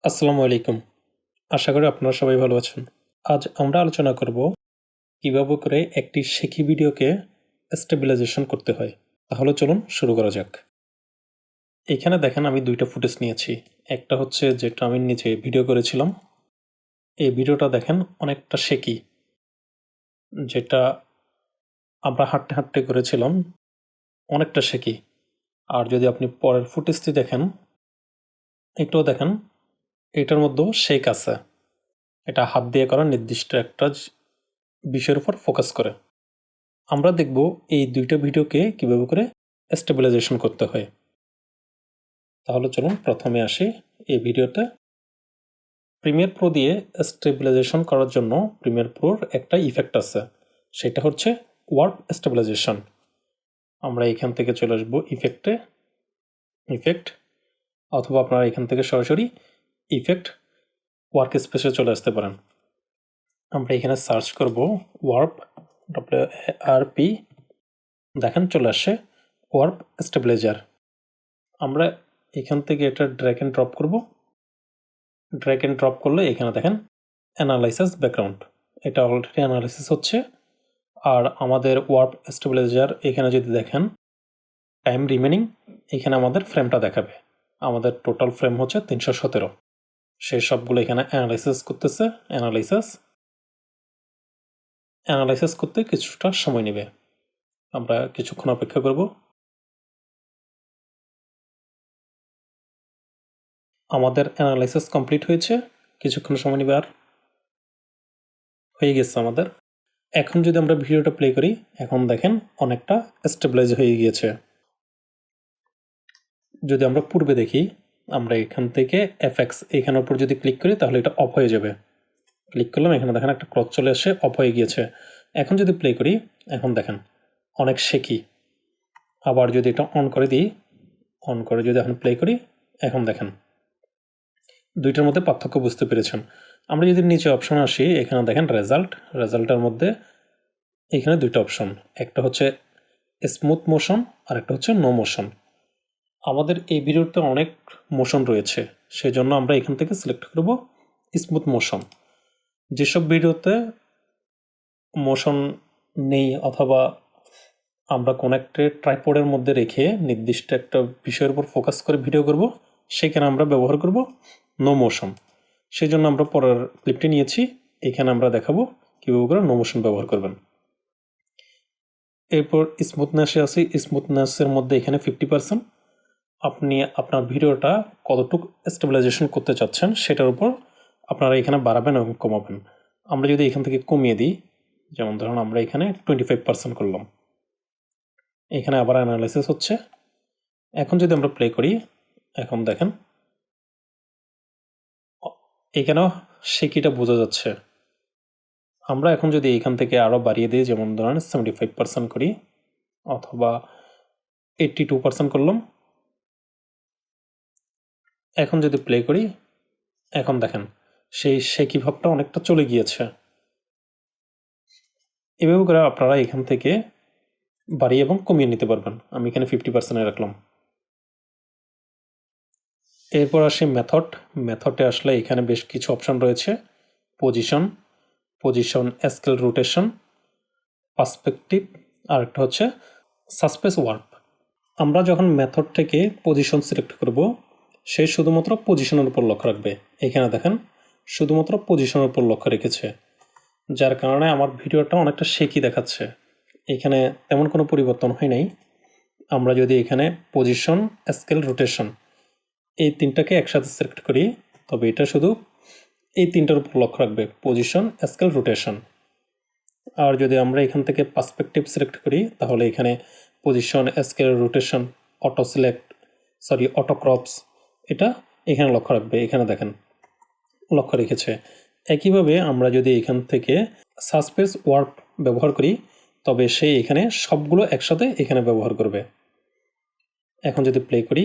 আসসালামু আলাইকুম। আশা করি আপনারা সবাই ভালো আছেন। আজ আমরা আলোচনা করব কিভাবে করে একটি শেখি ভিডিওকে স্টেবিলাইজেশন করতে হয়। তাহলে চলুন শুরু করা যাক। এখানে দেখেন আমি ২ টা ফুটেজ নিয়েছি। একটা হচ্ছে যেটা আমি নিজে ভিডিও করেছিলাম। এই ভিডিওটা দেখেন অনেকটা শেকি। যেটা আমরা হাঁটতে করেছিলাম অনেকটা শেকি। আর যদি আপনি পরের ফুটেজটি দেখেন, এটাও দেখেন এটার মধ্যেও শেক আছে। এটা হাত দিয়ে করা নির্দিষ্ট একটা বিষয়ের উপর ফোকাস করে। আমরা দেখব এই ২ টা ভিডিওকে কিভাবে করে স্টেবিলাইজেশন করতে হয়। তাহলে চলুন প্রথমে আসি এই ভিডিওতে। প্রিমিয়ার প্রো দিয়ে স্টেবিলাইজেশন করার জন্য প্রিমিয়ার প্রোর একটা ইফেক্ট আছে। সেটা হচ্ছে ওয়ার্প স্টেবিলাইজেশন। আমরা এখান থেকে চলে আসবো ইফেক্ট, অথবা আপনারা এখান থেকে সরাসরি ইফেক্ট ওয়ার্ক স্পেসে চলে আসতে পারেন। আমরা এখানে সার্চ করব ওয়ার্প WARP, দেখেন চলে আসে ওয়ার্প স্টেবিলাইজার। আমরা এখান থেকে এটা ড্র্যাগ অ্যান্ড ড্রপ করব। ড্র্যাগ অ্যান্ড ড্রপ করলে এখানে দেখেন অ্যানালাইসিস ব্যাকগ্রাউন্ড, এটা অলরেডি অ্যানালাইসিস হচ্ছে। আর আমাদের ওয়ার্প স্টেবিলাইজার এখানে যদি দেখেন টাইম রিমেনিং, এখানে আমাদের ফ্রেমটা দেখাবে। আমাদের টোটাল ফ্রেম হচ্ছে ৩১৭। সেই সবগুলো এখানে অ্যানালাইসিস করতেছে। অ্যানালাইসিস করতে কিছুটা সময় নেবে। আমরা কিছুক্ষণ অপেক্ষা করব। আমাদের অ্যানালাইসিস কমপ্লিট হয়েছে, কিছুক্ষণ সময় নেবে। আর হয়ে গেছে আমাদের। এখন যদি আমরা ভিডিওটা প্লে করি, এখন দেখেন অনেকটা স্টেবিলাইজ হয়ে গিয়েছে। যদি আমরা পূর্বে দেখি, আমরা এখান থেকে এফএক্স এখানের উপর যদি ক্লিক করি তাহলে এটা অফ হয়ে যাবে। ক্লিক করলাম, এখানে দেখেন একটা ক্রস চলে আসে, অফ হয়ে গিয়েছে। এখন যদি প্লে করি, এখন দেখেন অনেক শেকি। আবার যদি এটা অন করে দিই, অন করে যদি এখন প্লে করি, এখন দেখেন দুইটার মধ্যে পার্থক্য বুঝতে পেরেছেন। আমরা যদি নিচে অপশন আসি, এখানে দেখেন রেজাল্টের মধ্যে এখানে দুইটা অপশন, একটা হচ্ছে স্মুথ মোশন আর একটা হচ্ছে নো মোশন। আমাদের এই ভিডিওতে অনেক মোশন রয়েছে, সেই জন্য আমরা এখান থেকে সিলেক্ট করব স্মুথ মোশন। যেসব ভিডিওতে মোশন নেই, অথবা আমরা কোনো একটা ট্রাইপডের মধ্যে রেখে নির্দিষ্ট একটা বিষয়ের উপর ফোকাস করে ভিডিও করব, সেখানে আমরা ব্যবহার করব নো মোশন। সেই জন্য আমরা পরের ক্লিপটি নিয়েছি, এখানে আমরা দেখাবো কীভাবে করে নো মোশন ব্যবহার করবেন। এরপর স্মুথনেসে আসি। স্মুথনেসের মধ্যে এখানে 50%। আপনি আপনার ভিডিওটা কতটুকু স্টেবিলাইজেশন করতে চাচ্ছেন সেটার উপর আপনারা এখানে বাড়াবেন এবং কমাবেন। আমরা যদি এখান থেকে কমিয়ে দিই, যেমন ধরুন আমরা এখানে 25% করলাম, এখানে আবার অ্যানালাইসিস হচ্ছে। এখন যদি আমরা প্লে করি, এখন দেখেন এখানেও শেকিটা বোঝা যাচ্ছে। আমরা এখন যদি এখান থেকে আরও বাড়িয়ে দিই, যেমন ধরেন 75% করি, অথবা 82% করলাম। এখন যদি প্লে করি, এখন দেখেন সেই শেকি ভাবটা অনেকটা চলে গিয়েছে। এভাবে করে আপনারা এখান থেকে বাড়িয়ে এবং কমিয়ে নিতে পারবেন। আমি এখানে 50% রাখলাম। এরপর আসি মেথডে আসলে এখানে বেশ কিছু অপশন রয়েছে। পজিশন, স্কেল, রোটেশন, পার্সপেক্টিভ, আর একটা হচ্ছে সাসপেন্স ওয়ার্প। আমরা যখন মেথড থেকে পজিশন সিলেক্ট করব, সে শুধুমাত্র পজিশনের উপর লক্ষ্য রাখবে। এখানে দেখেন শুধুমাত্র পজিশনের উপর লক্ষ্য রেখেছে, যার কারণে আমার ভিডিওটা অনেকটা শেকি দেখাচ্ছে। এখানে তেমন কোনো পরিবর্তন হয় নাই। আমরা যদি এখানে পজিশন, স্কেল, রোটেশন এই তিনটাকে একসাথে সিলেক্ট করি, তবে এটা শুধু এই তিনটার উপর লক্ষ্য রাখবে, পজিশন, স্কেল, রোটেশন। আর যদি আমরা এখান থেকে পার্সপেক্টিভ সিলেক্ট করি, তাহলে এখানে position, scale, rotation, auto crops এটা এখানে লক্ষ্য রাখবে। এখানে দেখেন লক্ষ্য রেখেছে। একইভাবে আমরা যদি এখান থেকে সাসপেন্স ওয়ার্প ব্যবহার করি, তবে সে এখানে সবগুলো একসাথে এখানে ব্যবহার করবে। এখন যদি প্লে করি,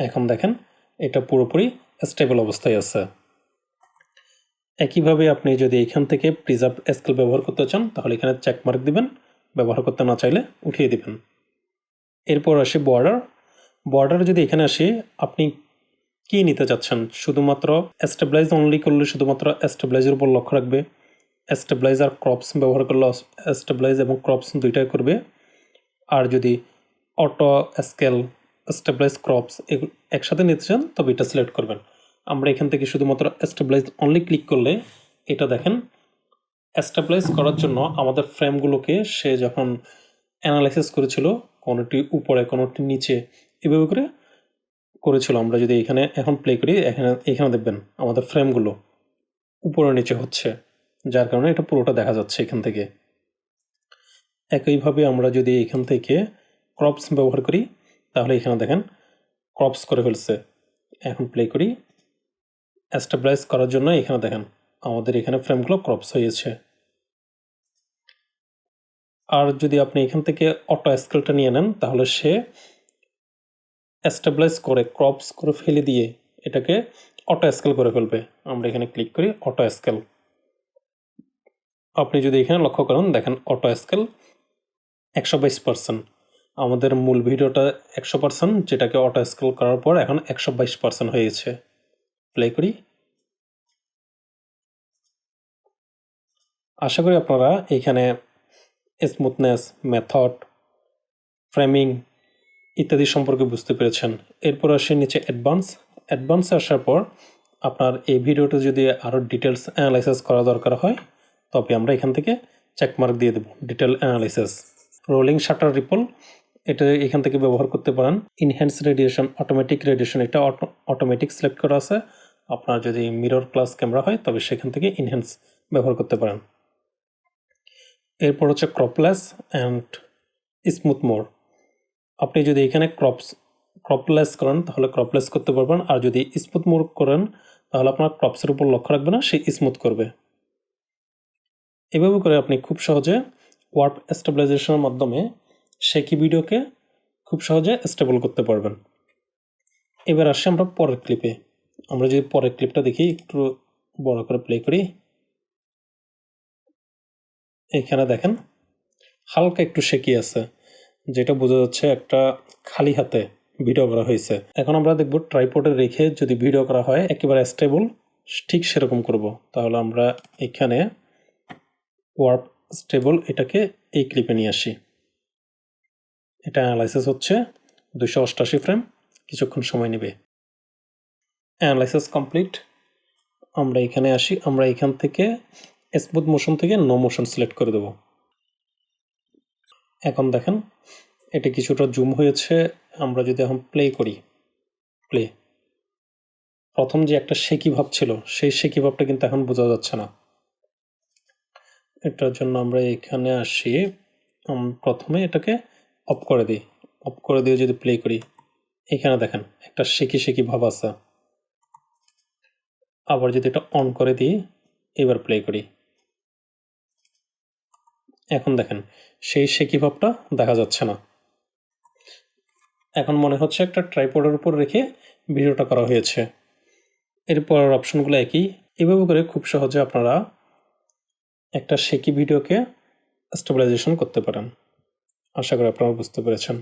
এখন দেখেন এটা পুরোপুরি স্টেবল অবস্থায় আছে। একইভাবে আপনি যদি এখান থেকে প্রিজার্ভ স্কেল ব্যবহার করতে চান, তাহলে এখানে চেকমার্ক দিবেন, ব্যবহার করতে না চাইলে উঠিয়ে দিবেন। এরপর আসি বর্ডার যদি এখানে আসি, আপনি কী নিতে চাচ্ছেন, শুধুমাত্র স্টেবিলাইজ অনলি করলে শুধুমাত্র স্টেবিলাইজের উপর লক্ষ্য রাখবে, স্টেবিলাইজ আর ক্রপস ব্যবহার করলে স্টেবিলাইজ এবং ক্রপস দুইটাই করবে। আর যদি অটো স্কেল স্টেবিলাইজ ক্রপস একসাথে নিতে চান তবে এটা সিলেক্ট করবেন। আমরা এখান থেকে শুধুমাত্র স্টেবিলাইজ অনলি ক্লিক করলে এটা দেখেন স্টেবিলাইজ করার জন্য আমাদের ফ্রেমগুলোকে সে যখন অ্যানালাইসিস করেছিল কোনোটি উপরে কোনোটি নিচে এভাবে করে করেছিল। আমরা যদি এখানে এখন প্লে করি এখানে দেখবেন আমাদের ফ্রেমগুলো উপরে নিচে হচ্ছে, যার কারণে এটা পুরোটা দেখা যাচ্ছে এখান থেকে। একইভাবে আমরা যদি এখান থেকে ক্রপস ব্যবহার করি তাহলে এখানে দেখেন ক্রপস করে ফেলছে। এখন প্লে করি, স্টেবিলাইজ করার জন্য এখানে দেখেন আমাদের এখানে ফ্রেমগুলো ক্রপস হয়েছে। আর যদি আপনি এখান থেকে অটো স্কেলটা নিয়ে নেন তাহলে সে স্টেবিলাইজ করে ক্রপস করে ফেলে দিয়ে এটাকে অটো স্কেল করে ফেলবে। আমরা এখানে ক্লিক করি অটো স্কেল। আপনি যদি এখানে লক্ষ্য করেন দেখেন অটো স্কেল 122%। আমাদের মূল ভিডিওটা 100%, যেটাকে অটো স্কেল করার পর এখন 122% হয়েছে। প্লে করি। আশা করি আপনারা এখানে স্মুথনেস, মেথড, ফ্রেমিং ইত্যাদি সম্পর্কে বুঝতে পেরেছেন। এরপর আসে নিচে অ্যাডভান্সে আসার পর আপনার এই ভিডিওটা যদি আরও ডিটেলস অ্যানালাইসিস করা দরকার হয় তবে আমরা এখান থেকে চেকমার্ক দিয়ে দেবো detail analysis. Rolling shutter ripple এটা এখান থেকে ব্যবহার করতে পারেন। ইনহ্যান্স রেডিয়েশন, অটোমেটিক রেডিয়েশন এটা অটোমেটিক সিলেক্ট করা আছে। আপনার যদি মিরর ক্লাস ক্যামেরা হয় তবে সেখান থেকে ইনহ্যান্স ব্যবহার করতে পারেন। এরপর হচ্ছে ক্রপলেস অ্যান্ড স্মুথ মোড। আপনি যদি এখানে ক্রপলেস করেন তাহলে ক্রপলেস করতে পারবেন, আর যদি স্মুথ মোড করেন তাহলে আপনার ক্রপসের উপর লক্ষ্য রাখবে না, সে স্মুথ করবে। এভাবে করে আপনি খুব সহজে ওয়ার্প স্টেবিলাইজেশনের মাধ্যমে শেকি ভিডিওকে খুব সহজে স্টেবল করতে পারবেন। এবার আসি আমরা পরের ক্লিপে। আমরা যদি পরের ক্লিপটা দেখি, একটু বড় করে প্লে করি। এখানে দেখেন হালকা একটু শেকি আছে, যেটা বোঝা যাচ্ছে একটা খালি হাতে ভিডিও করা হয়েছে। এখন আমরা দেখব ট্রাইপডে রেখে যদি ভিডিও করা হয় একেবারে স্টেবল ঠিক সেরকম করব। তাহলে আমরা এখানে ওয়ার্প স্টেবল এটাকে এই ক্লিপে নিয়ে আসি। এটা অ্যানালাইসিস হচ্ছে 288 ফ্রেম, কিছুক্ষণ সময় নেবে। Analysis complete. আমরা এখানে আসি, আমরা এখান থেকে স্মুথ মোশন থেকে নো মোশন সিলেক্ট করে দেব। এখন দেখেন এটা কিছুটা জুম হয়েছে। আমরা যদি এখন প্লে করি, প্রথম যে একটা শেকি ভাব ছিল সেই শেকি ভাবটা কিন্তু এখন বোঝা যাচ্ছে না। এটার জন্য আমরা এখানে আসি, প্রথমে এটাকে অফ করে দিই। অফ করে দিয়ে যদি প্লে করি এখানে দেখেন একটা শেকি ভাব আছে। আবার যদি এটা অন করে দিই, এবার প্লে করি, এখন দেখেন সেই শেকি ভাবটা দেখা যাচ্ছে না। এখন মনে হচ্ছে একটা ট্রাইপডের উপর রেখে ভিডিওটা করা হয়েছে। এরপর অপশনগুলো একই। এভাবে করে খুব সহজে আপনারা একটা শেকি ভিডিওকে স্টেবিলাইজেশন করতে পারেন। আশা করি আপনারা বুঝতে পেরেছেন।